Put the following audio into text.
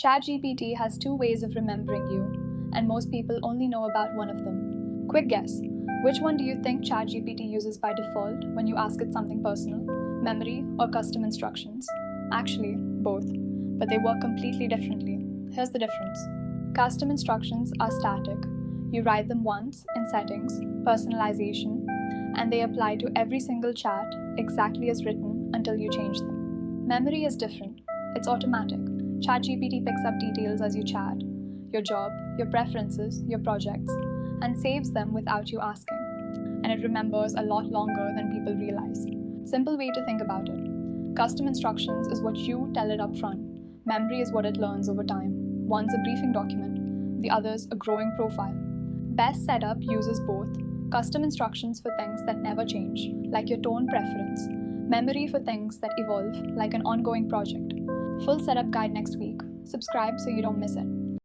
ChatGPT has two ways of remembering you, and most people only know about one of them. Quick guess, which one do you think ChatGPT uses by default when you ask it something personal, memory or custom instructions? Actually, both, but they work completely differently. Here's the difference. Custom instructions are static. You write them once in settings, personalization, and they apply to every single chat exactly as written until you change them. Memory is different. It's automatic. ChatGPT picks up details as you chat, your job, your preferences, your projects, and saves them without you asking. And it remembers a lot longer than people realize. Simple way to think about it. Custom instructions is what you tell it up front. Memory is what it learns over time. One's a briefing document, the other's a growing profile. Best setup uses both. Custom instructions for things that never change, like your tone preference. Memory for things that evolve, like an ongoing project. Full setup guide next week. Subscribe so you don't miss it.